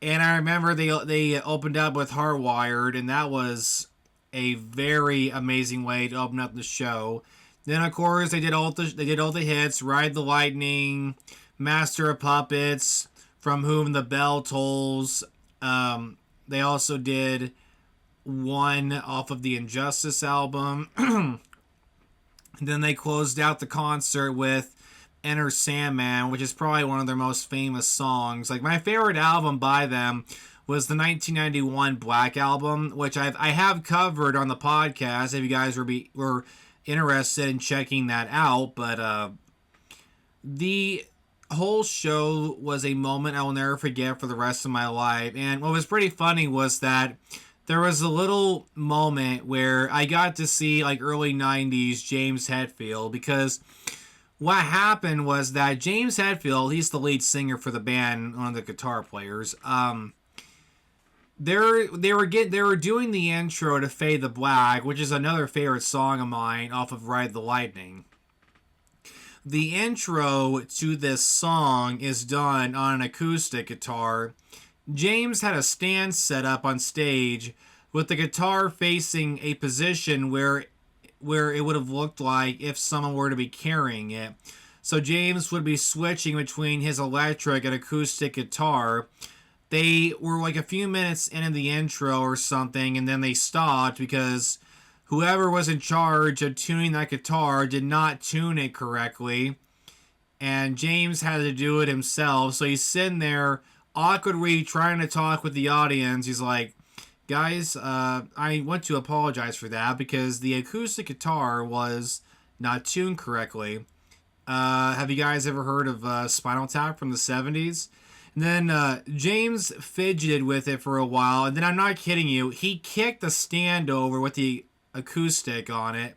And I remember they opened up with Hardwired, and that was a very amazing way to open up the show. Then, of course, they did all the hits: Ride the Lightning, Master of Puppets, From Whom the Bell Tolls. They also did one off of the Injustice album. Then they closed out the concert with Enter Sandman, which is probably one of their most famous songs. Like, my favorite album by them was the 1991 Black Album, which I have covered on the podcast if you guys were interested in checking that out. But the whole show was a moment I will never forget for the rest of my life. And what was pretty funny was that there was a little moment where I got to see, like, early 90s James Hetfield, because what happened was that James Hetfield, he's the lead singer for the band, one of the guitar players. They were doing the intro to Fade to Black, which is another favorite song of mine off of Ride the Lightning. The intro to this song is done on an acoustic guitar. James had a stand set up on stage with the guitar facing a position where it would have looked like if someone were to be carrying it. So James would be switching between his electric and acoustic guitar. They were like a few minutes into the intro or something, and then they stopped because whoever was in charge of tuning that guitar did not tune it correctly, and James had to do it himself. So he's sitting there awkwardly trying to talk with the audience. He's like, guys, I want to apologize for that because the acoustic guitar was not tuned correctly. Have you guys ever heard of Spinal Tap from the 70s? And then James fidgeted with it for a while, and then, I'm not kidding you, he kicked the stand over with the acoustic on it.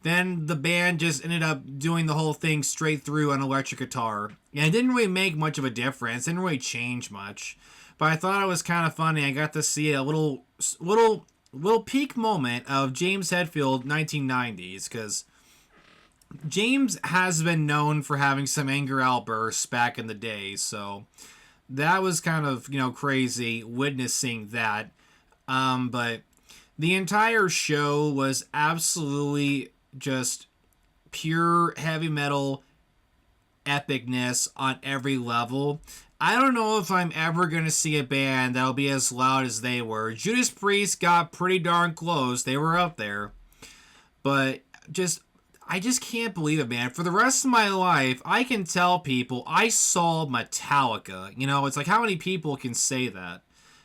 Then the band just ended up doing the whole thing straight through on electric guitar. And it didn't really make much of a difference. It didn't really change much. But I thought it was kind of funny. I got to see a little peak moment of James Hetfield 1990s, because James has been known for having some anger outbursts back in the day. So that was kind of, crazy witnessing that. But the entire show was absolutely just pure heavy metal epicness on every level. I don't know if I'm ever going to see a band that'll be as loud as they were. Judas Priest got pretty darn close. They were up there. But I just can't believe it, man. For the rest of my life, I can tell people I saw Metallica. It's like, how many people can say that?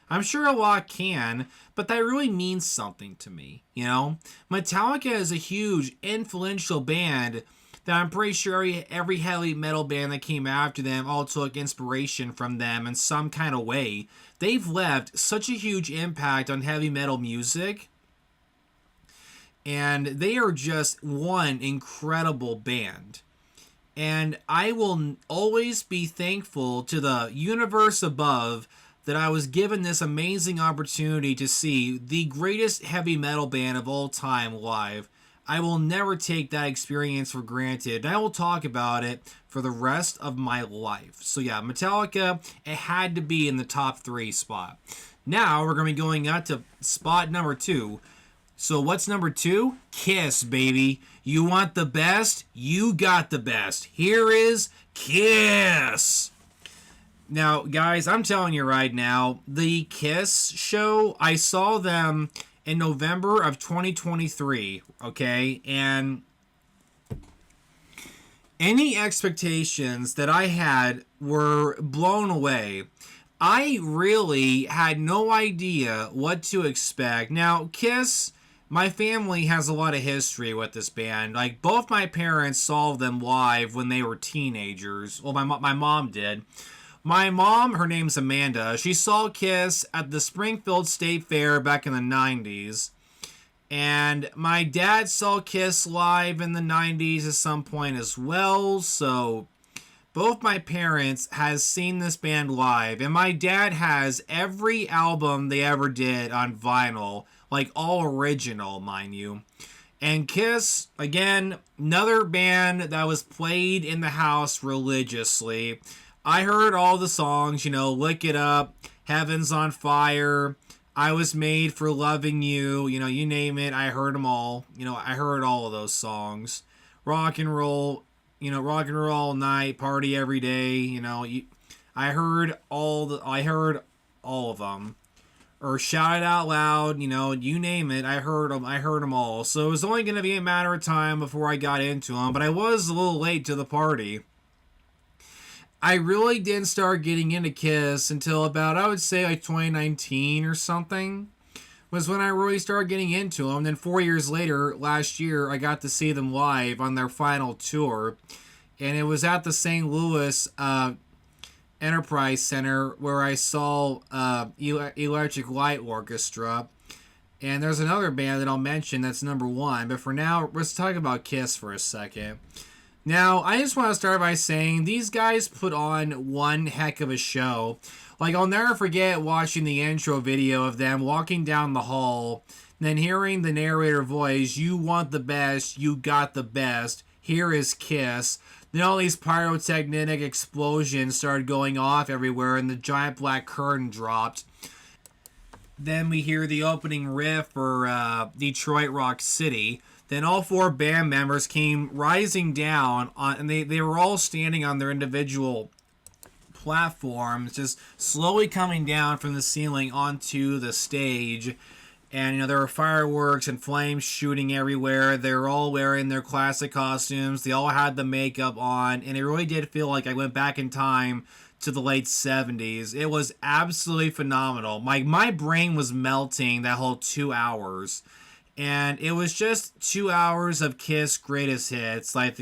I'm sure a lot can, but that really means something to me, Metallica is a huge, influential band that I'm pretty sure every heavy metal band that came after them all took inspiration from them in some kind of way. They've left such a huge impact on heavy metal music, and they are just one incredible band. And I will always be thankful to the universe above that I was given this amazing opportunity to see the greatest heavy metal band of all time live. I will never take that experience for granted. I will talk about it for the rest of my life. So yeah, Metallica, it had to be in the top 3 spot. Now we're going to be going up to spot number 2. So what's number 2? Kiss, baby. You want the best? You got the best. Here is Kiss. Now, guys, I'm telling you right now, the Kiss show, I saw them in November of 2023, okay? And any expectations that I had were blown away. I really had no idea what to expect. Now, Kiss, my family has a lot of history with this band. Like, both my parents saw them live when they were teenagers. Well, my mom did. My mom, her name's Amanda, she saw Kiss at the Springfield State Fair back in the 90s. And my dad saw Kiss live in the 90s at some point as well. So both my parents has seen this band live, and my dad has every album they ever did on vinyl, like all original, mind you. And Kiss, again, another band that was played in the house religiously. I heard all the songs, Lick It Up, Heaven's on Fire, I Was Made for Loving You, you name it, I heard them all. I heard all of those songs. Rock and roll, rock and roll all night, party every day, I heard all of them. Or Shout It Out Loud, you name it, I heard them all. So it was only going to be a matter of time before I got into them, but I was a little late to the party. I really didn't start getting into Kiss until about, I would say, like 2019 or something, was when I really started getting into them. Then 4 years later, last year, I got to see them live on their final tour, and it was at the St. Louis Enterprise Center where I saw Electric Light Orchestra. And there's another band that I'll mention that's number one, but for now, let's talk about Kiss for a second. Now, I just want to start by saying these guys put on one heck of a show. Like, I'll never forget watching the intro video of them walking down the hall, and then hearing the narrator voice, "You want the best, you got the best, here is Kiss." Then all these pyrotechnic explosions started going off everywhere, and the giant black curtain dropped. Then we hear the opening riff for Detroit Rock City. Then all four band members came rising down, and they were all standing on their individual platforms, just slowly coming down from the ceiling onto the stage. And, there were fireworks and flames shooting everywhere. They were all wearing their classic costumes. They all had the makeup on, and it really did feel like I went back in time to the late 70s. It was absolutely phenomenal. My brain was melting that whole 2 hours. And it was just 2 hours of Kiss greatest hits, like,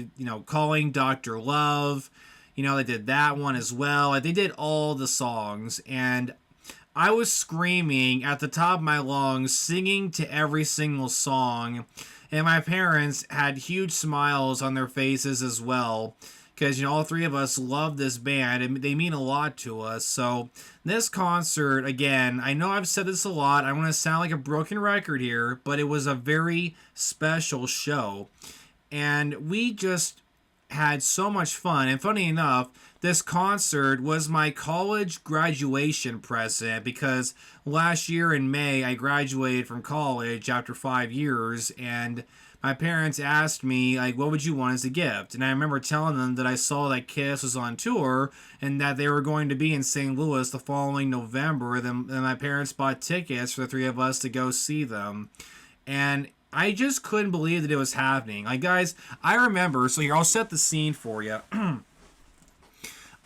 Calling Dr. Love. They did that one as well. Like, they did all the songs. And I was screaming at the top of my lungs, singing to every single song. And my parents had huge smiles on their faces as well. Because, all three of us love this band, and they mean a lot to us. So, this concert, again, I know I've said this a lot. I'm going to sound like a broken record here, but it was a very special show. And we just had so much fun. And funny enough, this concert was my college graduation present, because last year in May, I graduated from college after 5 years, and my parents asked me, like, what would you want as a gift? And I remember telling them that I saw that Kiss was on tour and that they were going to be in St. Louis the following November. Then my parents bought tickets for the three of us to go see them. And I just couldn't believe that it was happening. Like, guys, I remember, so here, I'll set the scene for you.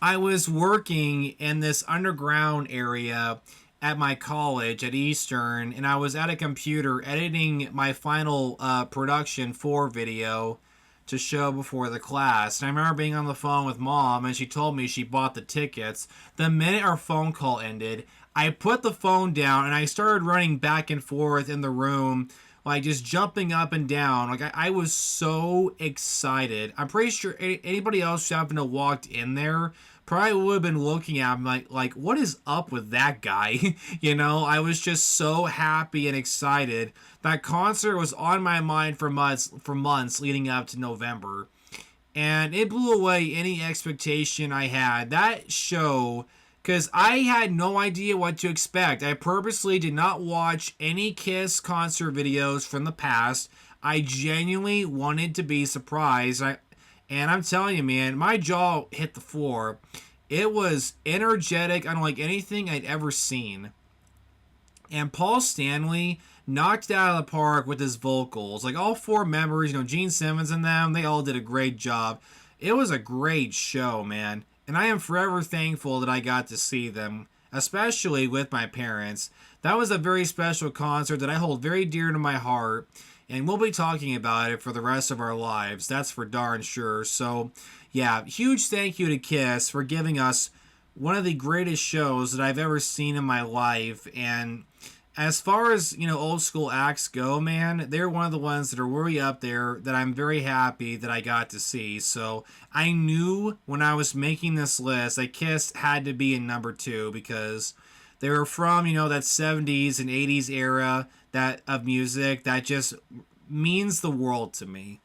I was working in this underground area at my college at Eastern, and I was at a computer editing my final production 4 video to show before the class. And I remember being on the phone with Mom, and she told me she bought the tickets. The minute our phone call ended, I put the phone down, and I started running back and forth in the room, like just jumping up and down. Like, I was so excited. I'm pretty sure anybody else who happened to walked in there probably would have been looking at him like, what is up with that guy? I was just so happy and excited. That concert was on my mind for months leading up to November. And it blew away any expectation I had. That show, because I had no idea what to expect. I purposely did not watch any Kiss concert videos from the past. I genuinely wanted to be surprised. And I'm telling you, man, my jaw hit the floor. It was energetic, unlike anything I'd ever seen. And Paul Stanley knocked it out of the park with his vocals. Like, all 4 members, Gene Simmons and them, they all did a great job. It was a great show, man. And I am forever thankful that I got to see them, especially with my parents. That was a very special concert that I hold very dear to my heart. And we'll be talking about it for the rest of our lives. That's for darn sure. So, yeah, huge thank you to Kiss for giving us one of the greatest shows that I've ever seen in my life. And as far as, old school acts go, man, they're one of the ones that are really up there that I'm very happy that I got to see. So I knew when I was making this list that Kiss had to be in number 2 because they were from, that 70s and 80s era that of music that just means the world to me.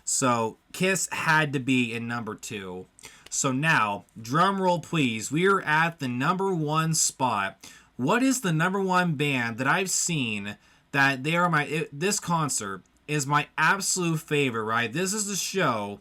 So Kiss had to be in number 2. So now, drum roll please, we are at the number 1 spot. What is the number 1 band that I've seen that they are this concert is my absolute favorite, right? This is the show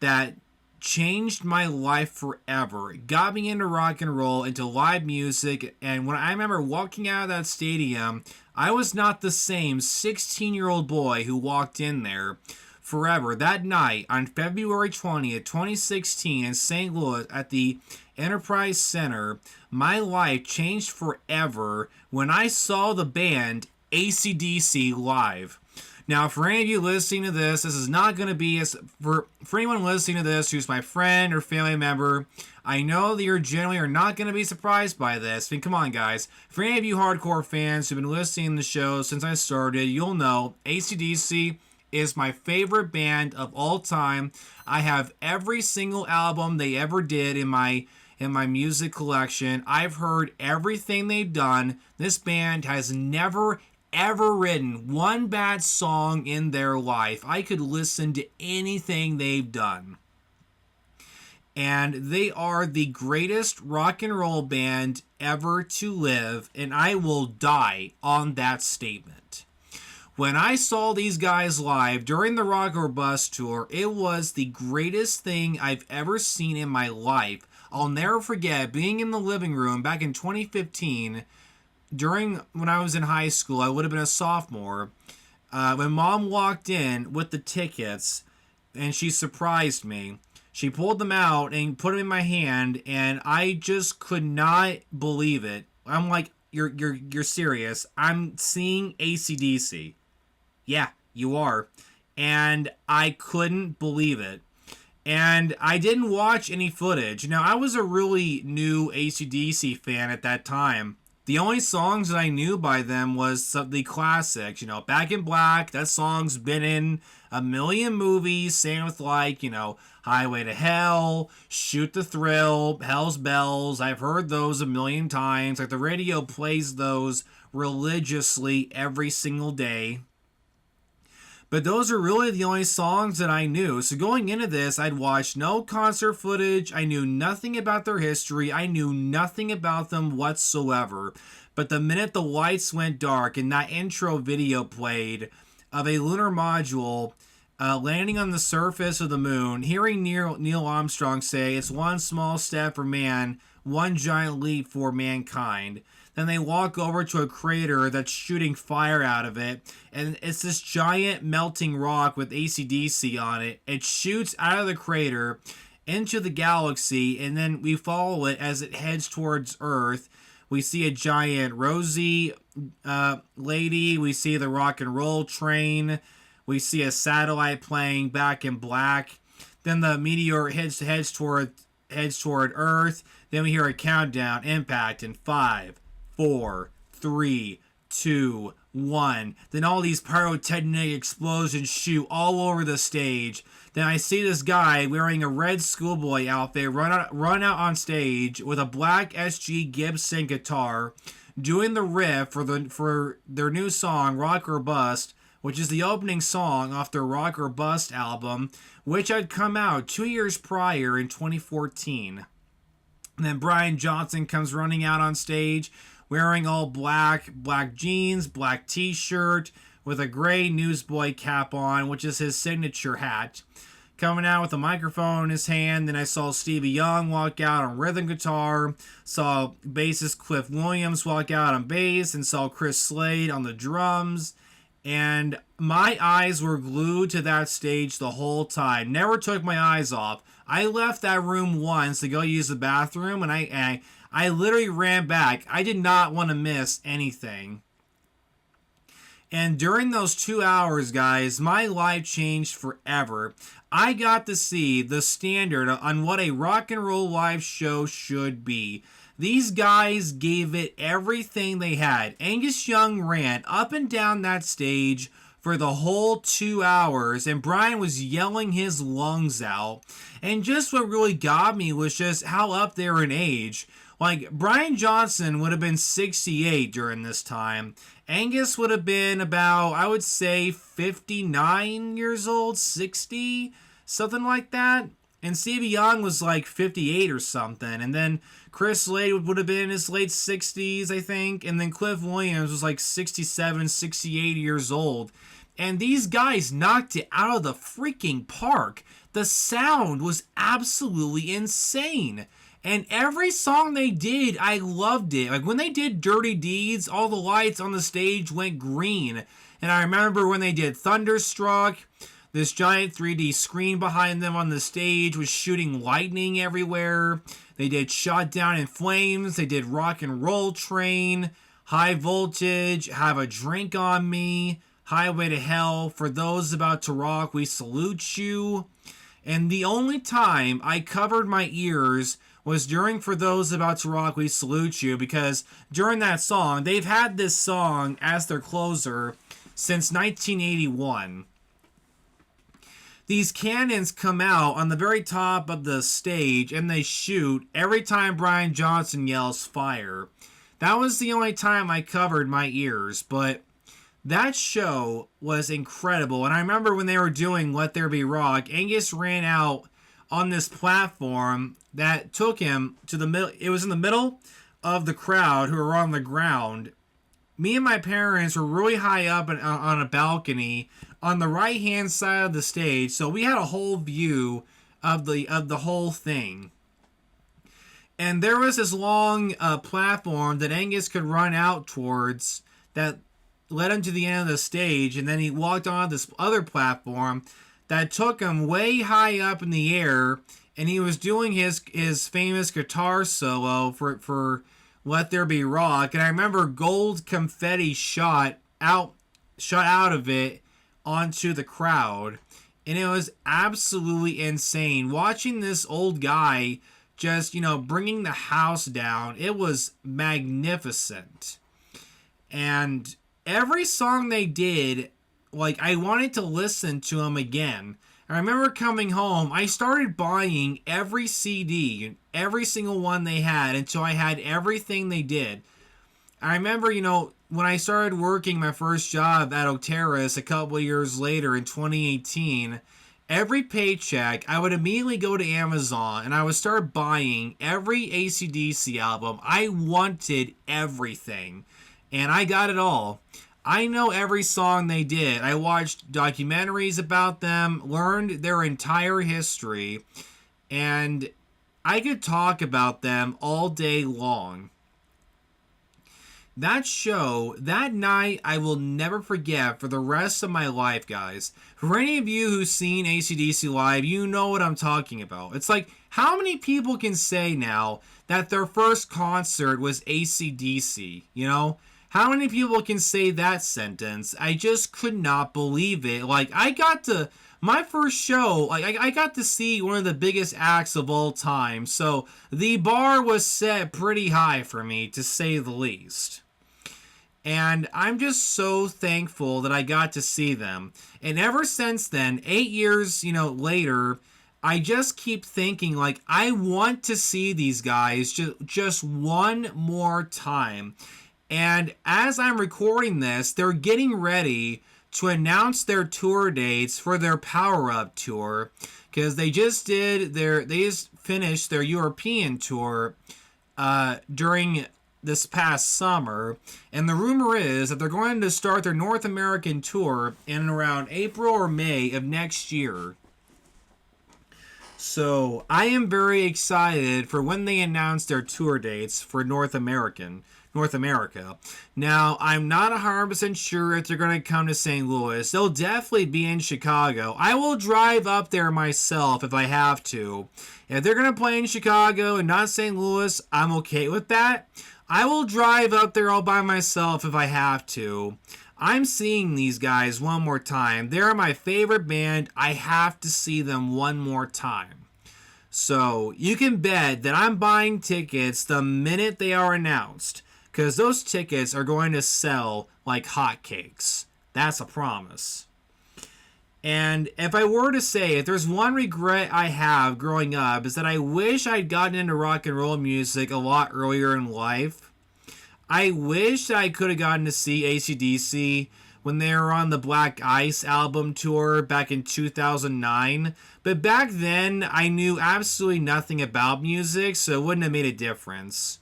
that changed my life forever. It got me into rock and roll, into live music, and when I remember walking out of that stadium, I was not the same 16-year-old boy who walked in there forever. That night, on February 20th, 2016 in St. Louis at the Enterprise Center, my life changed forever when I saw the band AC/DC live. Now, for any of you listening to this is not going to be for anyone listening to this who's my friend or family member. I know that you generally are not going to be surprised by this. I mean, come on, guys. For any of you hardcore fans who've been listening to the show since I started, you'll know AC/DC is my favorite band of all time. I have every single album they ever did in my music collection. I've heard everything they've done. This band has never ever written one bad song in their life. I could listen to anything they've done. And they are the greatest rock and roll band ever to live, and I will die on that statement. When I saw these guys live during the Rock or Bust tour, it was the greatest thing I've ever seen in my life. I'll never forget being in the living room back in 2015 when I was in high school. I would have been a sophomore. When Mom walked in with the tickets and she surprised me. She pulled them out and put them in my hand, and I just could not believe it. I'm like, you're serious? I'm seeing AC/DC. Yeah, you are. And I couldn't believe it. And I didn't watch any footage. Now, I was a really new AC/DC fan at that time. The only songs that I knew by them was the classics. Back in Black, that song's been in a million movies. Same with Highway to Hell, Shoot the Thrill, Hell's Bells. I've heard those a million times. The radio plays those religiously every single day. But those are really the only songs that I knew. So going into this, I'd watched no concert footage. I knew nothing about their history. I knew nothing about them whatsoever. But the minute the lights went dark and that intro video played of a lunar module landing on the surface of the moon, hearing Neil Armstrong say, "It's one small step for man, one giant leap for mankind." Then they walk over to a crater that's shooting fire out of it, and it's this giant melting rock with AC/DC on it. It shoots out of the crater into the galaxy, and then we follow it as it heads towards Earth. We see a giant Rosie lady. We see the rock and roll train. We see a satellite playing Back in Black. Then the meteor heads toward Earth. Then we hear a countdown, impact in 5, 4, 3, 2, 1. Then all these pyrotechnic explosions shoot all over the stage. Then I see this guy wearing a red schoolboy outfit run out on stage with a black SG Gibson guitar, doing the riff for their new song Rock or Bust, which is the opening song off their Rock or Bust album, which had come out 2 years prior in 2014. And then Brian Johnson comes running out on stage wearing all black jeans, black t-shirt, with a gray newsboy cap on, which is his signature hat. Coming out with a microphone in his hand. Then I saw Stevie Young walk out on rhythm guitar, saw bassist Cliff Williams walk out on bass, and saw Chris Slade on the drums. And my eyes were glued to that stage the whole time. Never took my eyes off. I left that room once to go use the bathroom, and I literally ran back. I did not want to miss anything. And during those 2 hours, guys, my life changed forever. I got to see the standard on what a rock and roll live show should be. These guys gave it everything they had. Angus Young ran up and down that stage for the whole 2 hours, and Brian was yelling his lungs out. And just what really got me was just how up they were in age. Like, Brian Johnson would have been 68 during this time. Angus would have been about, I would say, 59 years old, 60, something like that. And Stevie Young was like 58 or something. And then Chris Slade would have been in his late 60s, I think. And then Cliff Williams was like 67, 68 years old. And these guys knocked it out of the freaking park. The sound was absolutely insane. And every song they did, I loved it. Like when they did Dirty Deeds, all the lights on the stage went green. And I remember when they did Thunderstruck, this giant 3D screen behind them on the stage was shooting lightning everywhere. They did Shot Down in Flames. They did Rock and Roll Train, High Voltage, Have a Drink on Me, Highway to Hell, For Those About to Rock, We Salute You. And the only time I covered my ears was during For Those About to Rock, We Salute You, because during that song, they've had this song as their closer since 1981. These cannons come out on the very top of the stage and they shoot every time Brian Johnson yells fire. That was the only time I covered my ears, but that show was incredible. And I remember when they were doing Let There Be Rock, Angus ran out on this platform that took him to the middle. It was in the middle of the crowd who were on the ground. Me and my parents were really high up on a balcony on the right hand side of the stage, so we had a whole view of the whole thing. And there was this long platform that Angus could run out towards that led him to the end of the stage, and then he walked on this other platform that took him way high up in the air, and he was doing his famous guitar solo for Let There Be Rock. And I remember gold confetti shot out of it onto the crowd, and it was absolutely insane watching this old guy just, bringing the house down. It was magnificent. And every song they did, like, I wanted to listen to them again. I remember coming home, I started buying every CD, every single one they had, until I had everything they did. I remember, when I started working my first job at Oteris a couple of years later in 2018, every paycheck, I would immediately go to Amazon and I would start buying every AC/DC album. I wanted everything, and I got it all. I know every song they did. I watched documentaries about them, learned their entire history, and I could talk about them all day long. That show, that night, I will never forget for the rest of my life, guys. For any of you who've seen AC/DC live, you know what I'm talking about. It's like, how many people can say now that their first concert was AC/DC, How many people can say that sentence? I just could not believe it. Like, my first show, I got to see one of the biggest acts of all time. So the bar was set pretty high for me, to say the least. And I'm just so thankful that I got to see them. And ever since then, 8 years, later, I just keep thinking, like, I want to see these guys just one more time. And as I'm recording this, they're getting ready to announce their tour dates for their Power Up tour, because they just finished their European tour during this past summer, and the rumor is that they're going to start their North American tour in around April or May of next year. So I am very excited for when they announce their tour dates for North America. Now, I'm not 100% sure if they're going to come to St. Louis. They'll definitely be in Chicago. I will drive up there myself if I have to. If they're going to play in Chicago and not St. Louis, I'm okay with that. I will drive up there all by myself if I have to. I'm seeing these guys one more time. They're my favorite band. I have to see them one more time. So you can bet that I'm buying tickets the minute they are announced, because those tickets are going to sell like hotcakes. That's a promise. And if I were to say, if there's one regret I have growing up, is that I wish I'd gotten into rock and roll music a lot earlier in life. I wish I could have gotten to see AC/DC when they were on the Black Ice album tour back in 2009. But back then, I knew absolutely nothing about music, so it wouldn't have made a difference.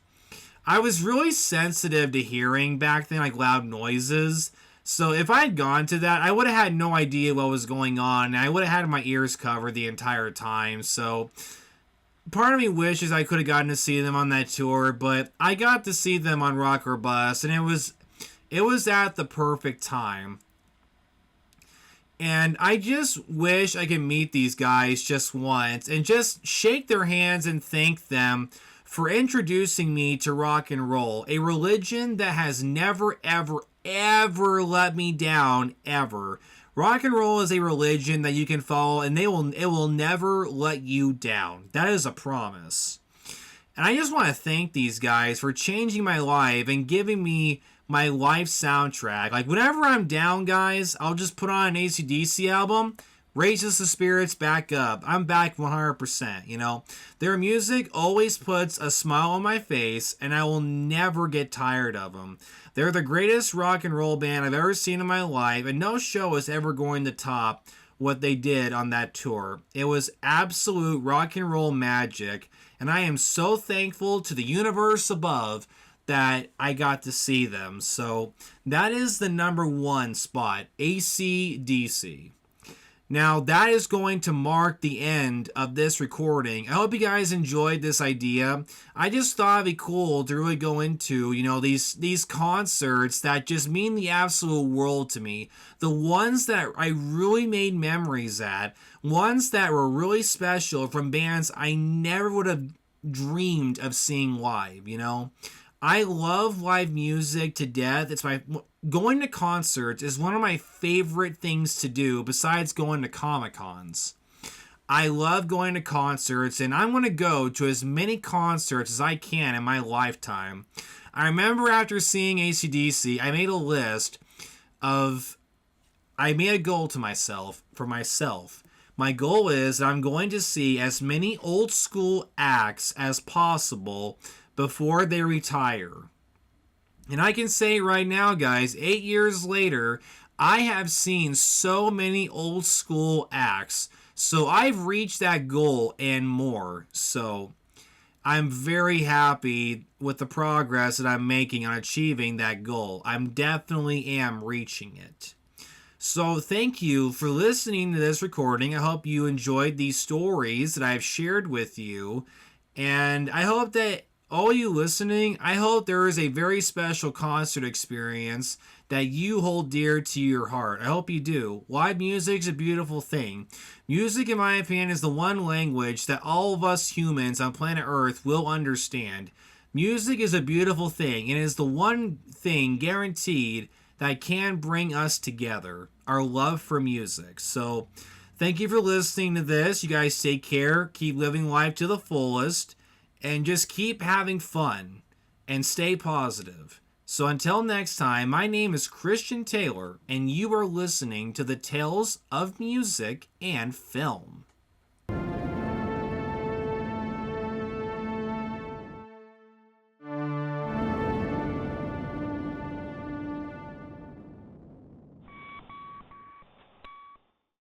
I was really sensitive to hearing back then, like loud noises. So if I had gone to that, I would have had no idea what was going on, and I would have had my ears covered the entire time. So part of me wishes I could have gotten to see them on that tour, but I got to see them on Rock or Bust, and it was at the perfect time. And I just wish I could meet these guys just once and just shake their hands and thank them for introducing me to rock and roll, a religion that has never, ever, ever let me down, ever. Rock and roll is a religion that you can follow, and it will never let you down. That is a promise. And I just want to thank these guys for changing my life and giving me my life soundtrack. Like, whenever I'm down, guys, I'll just put on an AC/DC album, raises the spirits back up. I'm back 100%, you know. Their music always puts a smile on my face, and I will never get tired of them. They're the greatest rock and roll band I've ever seen in my life, and no show is ever going to top what they did on that tour. It was absolute rock and roll magic, and I am so thankful to the universe above that I got to see them. So that is the number one spot, AC/DC. Now, that is going to mark the end of this recording. I hope you guys enjoyed this idea. I just thought it'd be cool to really go into, you know, these concerts that just mean the absolute world to me. The ones that I really made memories at. Ones that were really special from bands I never would have dreamed of seeing live, you know. I love live music to death. Going to concerts is one of my favorite things to do besides going to Comic-Cons. I love going to concerts, and I'm going to go to as many concerts as I can in my lifetime. I remember after seeing AC/DC, I made a goal to myself, for myself. My goal is that I'm going to see as many old school acts as possible before they retire. And I can say right now, guys, 8 years later, I have seen so many old school acts. So I've reached that goal and more. So I'm very happy with the progress that I'm making on achieving that goal. I definitely am reaching it. So thank you for listening to this recording. I hope you enjoyed these stories that I've shared with you. And I hope that all you listening, I hope there is a very special concert experience that you hold dear to your heart. I hope you do. Live music is a beautiful thing. Music, in my opinion, is the one language that all of us humans on planet Earth will understand. Music is a beautiful thing, and it is the one thing guaranteed that can bring us together, our love for music. So, thank you for listening to this. You guys take care, keep living life to the fullest, and just keep having fun and stay positive. So until next time, my name is Christian Taylor, and you are listening to the Tales of Music and Film.